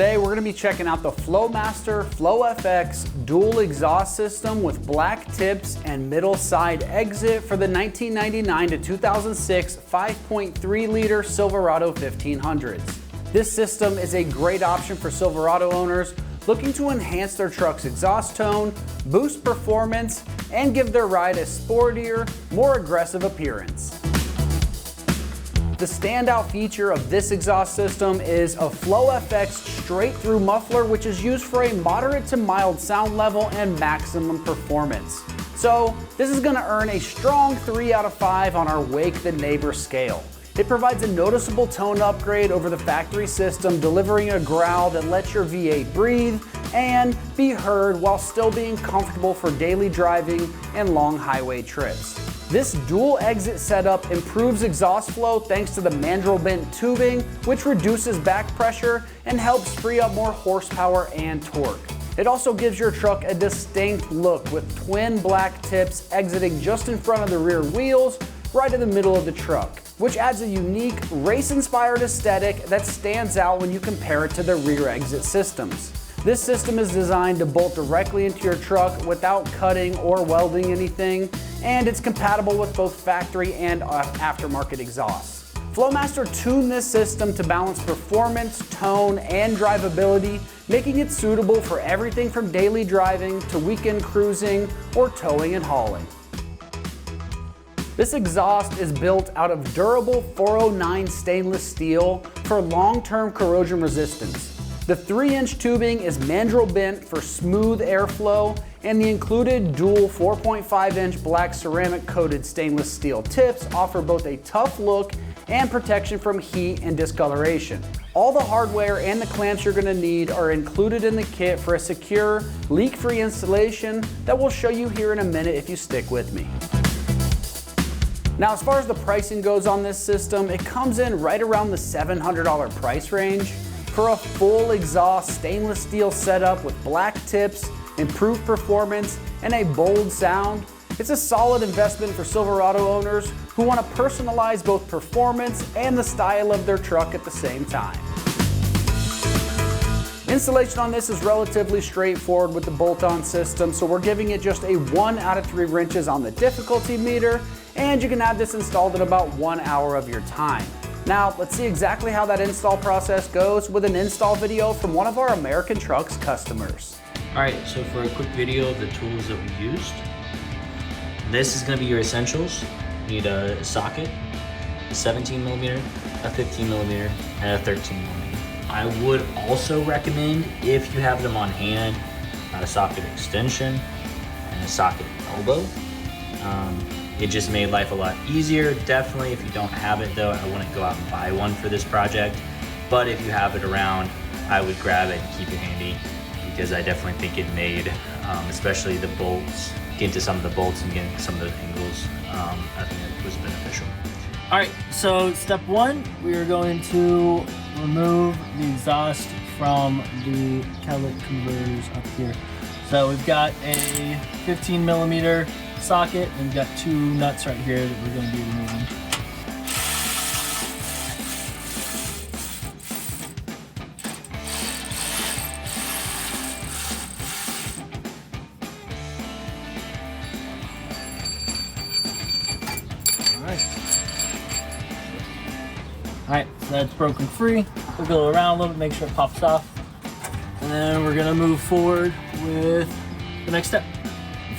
Today we're going to be checking out the Flowmaster FlowFX dual exhaust system with black tips and middle side exit for the 1999 to 2006 5.3 liter Silverado 1500s. This system is a great option for Silverado owners looking to enhance their truck's exhaust tone, boost performance, and give their ride a sportier, more aggressive appearance. The standout feature of this exhaust system is a FlowFX straight-through muffler, which is used for a moderate to mild sound level and maximum performance. So this is going to earn a strong 3 out of 5 on our Wake the Neighbor scale. It provides a noticeable tone upgrade over the factory system, delivering a growl that lets your V8 breathe and be heard while still being comfortable for daily driving and long highway trips. This dual exit setup improves exhaust flow thanks to the mandrel bent tubing, which reduces back pressure and helps free up more horsepower and torque. It also gives your truck a distinct look with twin black tips exiting just in front of the rear wheels, right in the middle of the truck, which adds a unique race-inspired aesthetic that stands out when you compare it to the rear exit systems. This system is designed to bolt directly into your truck without cutting or welding anything, and it's compatible with both factory and aftermarket exhausts. Flowmaster tuned this system to balance performance, tone, and drivability, making it suitable for everything from daily driving to weekend cruising or towing and hauling. This exhaust is built out of durable 409 stainless steel for long-term corrosion resistance. The 3-inch tubing is mandrel bent for smooth airflow, and the included dual 4.5-inch black ceramic coated stainless steel tips offer both a tough look and protection from heat and discoloration. All the hardware and the clamps you're going to need are included in the kit for a secure, leak-free installation that we'll show you here in a minute if you stick with me. Now, as far as the pricing goes on this system, it comes in right around the $700 price range. For a full exhaust stainless steel setup with black tips, improved performance, and a bold sound, it's a solid investment for Silverado owners who want to personalize both performance and the style of their truck at the same time. Installation on this is relatively straightforward with the bolt-on system, so we're giving it just a 1 out of 3 wrenches on the difficulty meter, and you can have this installed in about 1 hour of your time. Now, let's see exactly how that install process goes with an install video from one of our AmericanTrucks customers. All right, so for a quick video of the tools that we used, this is gonna be your essentials. You need a socket, a 17mm, a 15mm, and a 13mm. I would also recommend, if you have them on hand, a socket extension and a socket elbow. It just made life a lot easier. Definitely, if you don't have it though, I wouldn't go out and buy one for this project. But if you have it around, I would grab it and keep it handy, because I definitely think it made, especially the bolts, getting to some of the bolts and getting some of the angles, I think it was beneficial. All right, so step 1, we are going to remove the exhaust from the catalytic converters up here. So we've got a 15mm socket, and we've got 2 nuts right here that we're going to be removing. All right, so that's broken free. We'll go around a little bit, make sure it pops off. And then we're gonna move forward with the next step.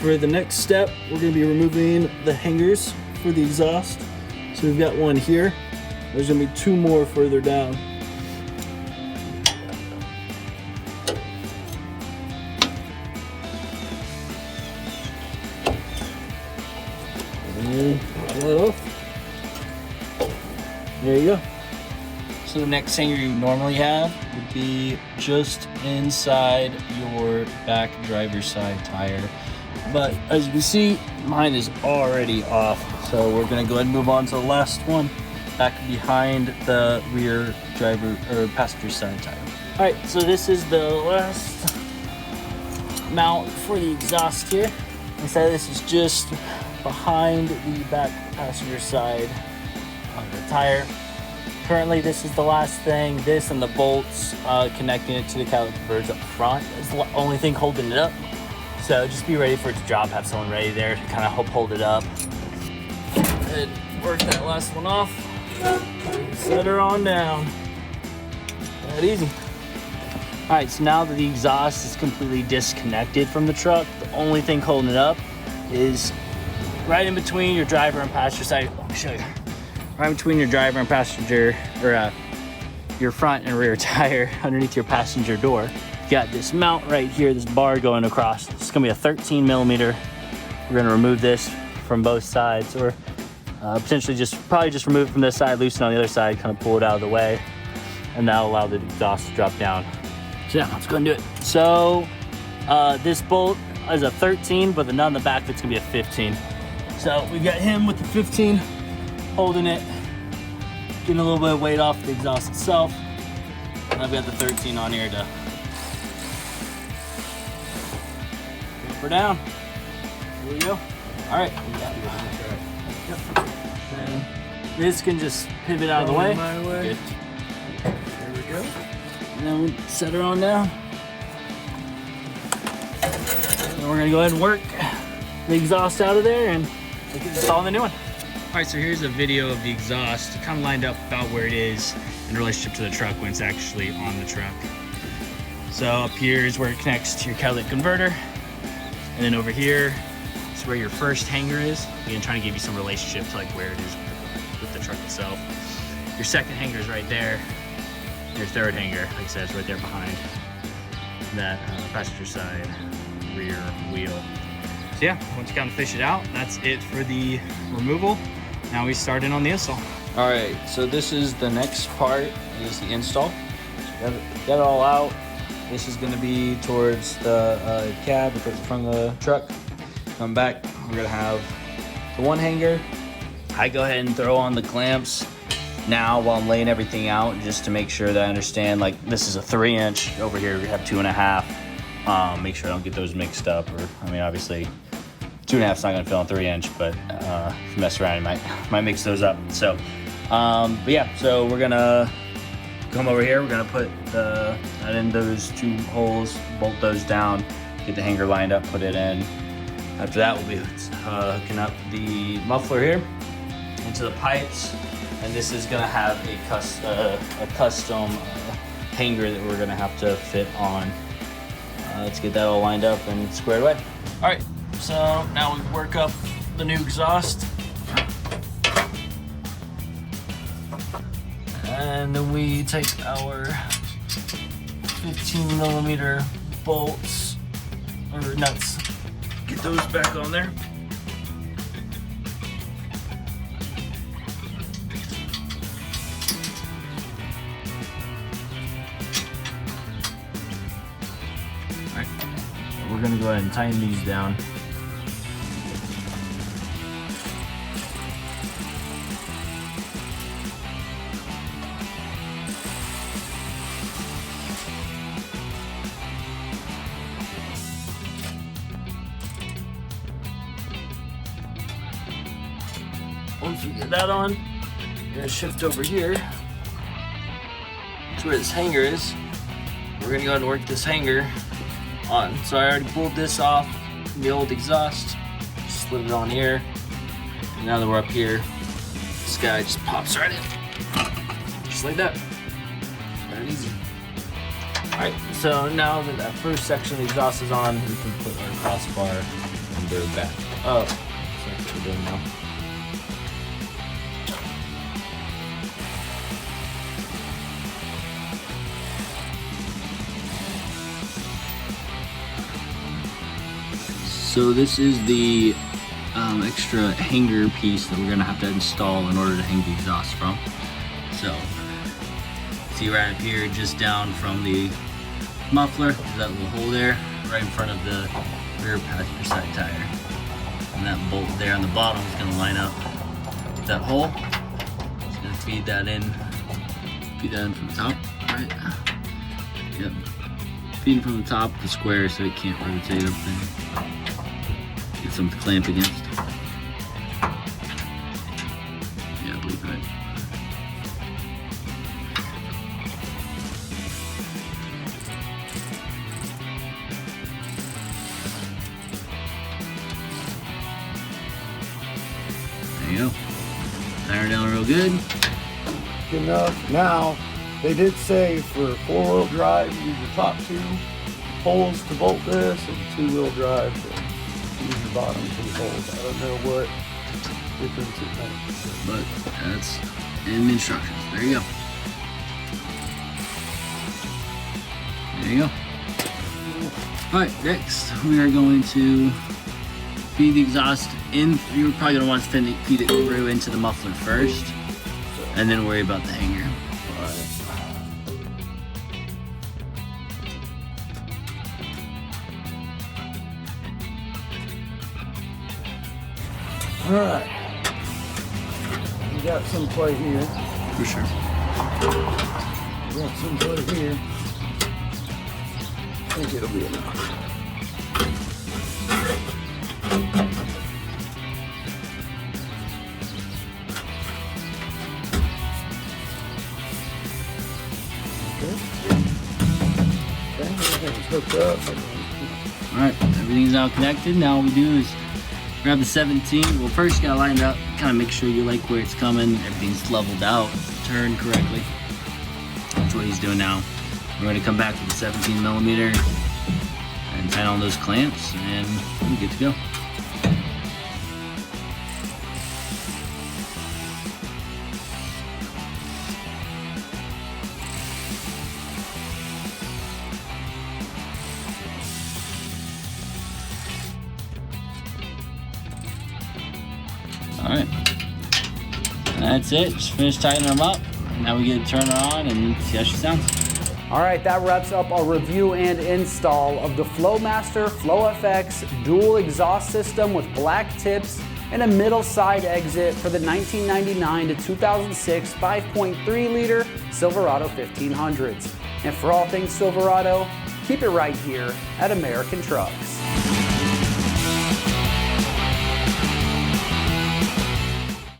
For the next step, we're gonna be removing the hangers for the exhaust. So we've got one here. There's gonna be 2 more further down. And pull that off. There you go. So the next hanger you normally have would be just inside your back driver's side tire. But as you can see, mine is already off. So we're gonna go ahead and move on to the last one, back behind the rear driver or passenger side tire. All right, so this is the last mount for the exhaust here. Like I said, this is just behind the back passenger side of the tire. currently this is the last thing. This and the bolts connecting it to the catalytic converters up front is the only thing holding it up. So just be ready for it to drop, have someone ready there to kind of help hold it up. And work that last one off. Set her on down. That easy. All right, so now that the exhaust is completely disconnected from the truck, the only thing holding it up is right in between your driver and passenger side. Let me show you. Right between your driver and passenger, or your front and rear tire, underneath your passenger door. You got this mount right here, this bar going across. It's gonna be a 13 millimeter. We're gonna remove this from both sides, or potentially probably just remove it from this side, loosen on the other side, kind of pull it out of the way, and that'll allow the exhaust to drop down. So yeah, let's go and do it. So this bolt is a 13, but the nut on the back it's gonna be a 15. So we've got him with the 15, holding it, getting a little bit of weight off the exhaust itself. And I've got the 13 on here to put her down. Here we go. All right. And this can just pivot out of the way. Good. There we go. And then we set her on down. And we're gonna go ahead and work the exhaust out of there and install the new one. All right, so here's a video of the exhaust kind of lined up about where it is in relationship to the truck when it's actually on the truck. So up here is where it connects to your catalytic converter. And then over here is where your first hanger is. Again, trying to give you some relationship to like where it is with the truck itself. Your second hanger is right there. Your third hanger, like I said, is right there behind that passenger side rear wheel. So yeah, once you kind of fish it out, that's it for the removal. Now we start in on the install. All right, so this is the next part, is the install. Got it all out. This is gonna be towards the cab, towards the front of the truck. Come back, we're gonna have the one hanger. I go ahead and throw on the clamps now while I'm laying everything out, just to make sure that I understand, like this is a 3-inch, over here we have 2.5. Make sure I don't get those mixed up, or, I mean, obviously 2.5 is not gonna fit on 3-inch, but if you mess around, you might mix those up. So, but yeah, so we're gonna come over here. We're gonna put that in those 2 holes, bolt those down, get the hanger lined up, put it in. After that, we'll be hooking up the muffler here into the pipes, and this is gonna have a custom hanger that we're gonna have to fit on. Let's get that all lined up and squared away. All right, so now we work up the new exhaust. And then we take our 15 millimeter bolts, or nuts, get those back on there. All right, we're gonna go ahead and tighten these down. Once we get that on, we're gonna shift over here to where this hanger is. We're gonna go ahead and work this hanger on. So I already pulled this off from the old exhaust, slid it on here. And now that we're up here, this guy just pops right in, just like that. Very easy. All right, so now that first section of the exhaust is on, we can put our crossbar under back. Oh, so that's what we're doing now. So this is the extra hanger piece that we're gonna have to install in order to hang the exhaust from. So, see right up here, just down from the muffler, there's that little hole there, right in front of the rear passenger side tire. And that bolt there on the bottom is gonna line up with that hole. Just gonna feed that in from the top, right? Yep. Feeding from the top of the square so it can't rotate up there. Get something to clamp against. Yeah, I believe right. Tighten her down real good. Good enough. Now, they did say for 4-wheel drive, use your top 2 holes to bolt this, and 2-wheel drive to use your bottom 2 holes. I don't know what difference it makes. But that's in the instructions. There you go. There you go. Alright, next we are going to feed the exhaust in. You're probably going to want to feed it through into the muffler first, and then worry about the hanger. Alright. We got some play here. For sure. We got some play here. I think it'll be enough. Okay, everything's hooked up. Alright, everything's now connected. Now all we do is grab the 17. Well, first you gotta line it up, kind of make sure you like where it's coming, everything's leveled out, turned correctly. That's what he's doing now. We're going to come back with the 17 millimeter and tighten on those clamps, and we're good to go. All right, and that's it. Just finish tightening them up. Now we get to turn her on and see how she sounds. All right, that wraps up our review and install of the Flowmaster FlowFX dual exhaust system with black tips and a middle side exit for the 1999 to 2006 5.3 liter Silverado 1500s. And for all things Silverado, keep it right here at American Trucks.